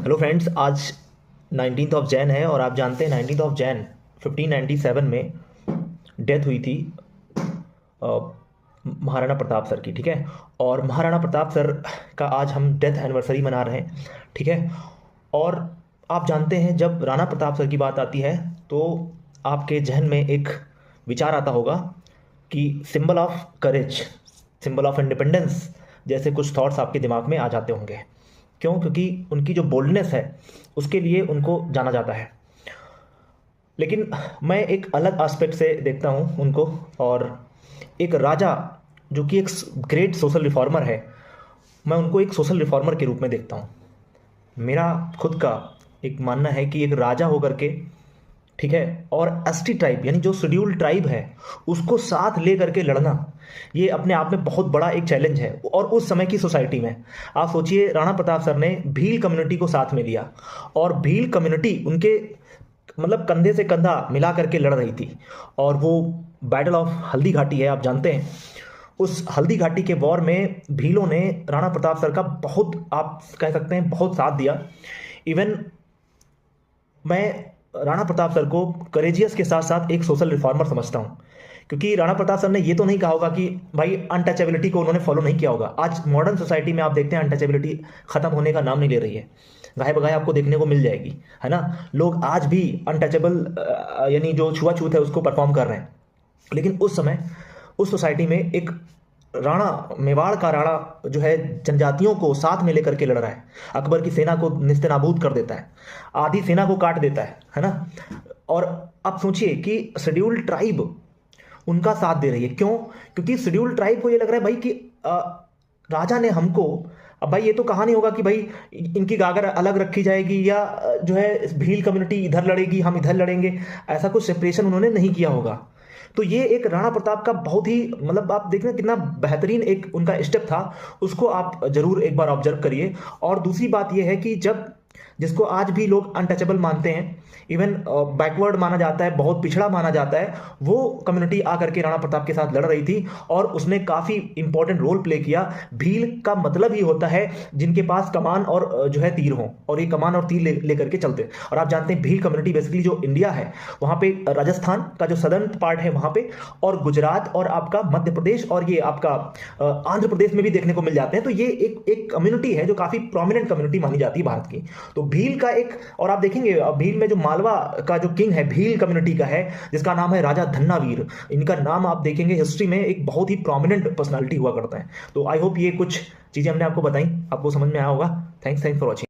Hello friends, आज 19th of Jain है और आप जानते हैं 19th ऑफ जैन 1597 में डेथ हुई थी अ, महाराणा प्रताप सर की। ठीक है। और महाराणा प्रताप सर का आज हम डेथ एनिवर्सरी मना रहे हैं। ठीक है। और आप जानते हैं जब राणा प्रताप सर की बात आती है तो आपके जहन में एक विचार आता होगा कि symbol of courage, symbol of independence जैसे कुछ थॉट्स आपके दिमाग में आ जाते होंगे। क्यों? क्योंकि उनकी जो बोल्डनेस है उसके लिए उनको जाना जाता है। लेकिन मैं एक अलग एस्पेक्ट से देखता हूँ उनको, और एक राजा जो कि एक ग्रेट सोशल रिफॉर्मर है, मैं उनको एक सोशल रिफॉर्मर के रूप में देखता हूँ। मेरा खुद का एक मानना है कि एक राजा होकर के, ठीक है, और एसटी ट्राइब यानी जो शेड्यूल ट्राइब है उसको साथ ले करके लड़ना, ये अपने आप में बहुत बड़ा एक चैलेंज है। और उस समय की सोसाइटी में आप सोचिए, राणा प्रताप सर ने भील कम्युनिटी को साथ में लिया और भील कम्युनिटी उनके मतलब कंधे से कंधा मिला करके लड़ रही थी। और वो बैटल ऑफ हल्दी घाटी है, आप जानते हैं। उस हल्दी घाटी के वॉर में भीलों ने राणा प्रताप सर का बहुत, आप कह सकते हैं, बहुत साथ दिया। इवन मैं राणा प्रताप सर को करेजियस के साथ साथ एक सोशल रिफॉर्मर समझता हूँ, क्योंकि राणा प्रताप सर ने ये तो नहीं कहा होगा कि भाई अनटचेबिलिटी को उन्होंने फॉलो नहीं किया होगा। आज मॉडर्न सोसाइटी में आप देखते हैं अनटचेबिलिटी खत्म होने का नाम नहीं ले रही है, गाय बगाए आपको देखने को मिल जाएगी, है ना। लोग आज भी अनटचेबल यानी जो छुआछूत है उसको परफॉर्म कर रहे हैं। लेकिन उस समय उस सोसाइटी में एक राणा, मेवाड़ का राणा जो है जनजातियों को साथ में लेकर के लड़ रहा है, अकबर की सेना को निस्तेनाबूद कर देता है, आधी सेना को काट देता है ना। और आप सोचिए कि शेड्यूल ट्राइब उनका साथ दे रही है। क्यों? क्योंकि शेड्यूल ट्राइब को ये लग रहा है भाई कि राजा ने हमको, अब भाई ये तो कहा नहीं होगा कि भाई इनकी गागर अलग रखी जाएगी या जो है भील कम्युनिटी इधर लड़ेगी हम इधर लड़ेंगे, ऐसा कुछ सेपरेशन उन्होंने नहीं किया होगा। तो ये एक राणा प्रताप का बहुत ही, मतलब आप देख रहे हैं कितना बेहतरीन एक उनका स्टेप था, उसको आप जरूर एक बार ऑब्जर्व करिए। और दूसरी बात ये है कि जब जिसको आज भी लोग अनटचेबल मानते हैं, इवन बैकवर्ड माना जाता है, बहुत पिछड़ा माना जाता है, वो कम्युनिटी आकर के राणा प्रताप के साथ लड़ रही थी और उसने काफ़ी इंपॉर्टेंट रोल प्ले किया। भील का मतलब ही होता है जिनके पास कमान और जो है तीर हो, और ये कमान और तीर लेकर के चलते। और आप जानते हैं भील कम्युनिटी बेसिकली जो इंडिया है वहाँ पे राजस्थान का जो सदर्न पार्ट है वहाँ पे, और गुजरात और आपका मध्य प्रदेश और ये आपका आंध्र प्रदेश में भी देखने को मिल जाते हैं। तो ये एक कम्युनिटी है जो काफ़ी प्रोमिनेंट कम्युनिटी मानी जाती है भारत की। तो भील का एक, और आप देखेंगे भील में जो मालवा का जो किंग है भील कम्युनिटी का है, जिसका नाम है राजा धन्नावीर, इनका नाम आप देखेंगे हिस्ट्री में एक बहुत ही प्रोमिनेंट पर्सनालिटी हुआ करता है। तो आई होप ये कुछ चीजें हमने आपको बताई, आपको समझ में आया होगा। Thanks for watching.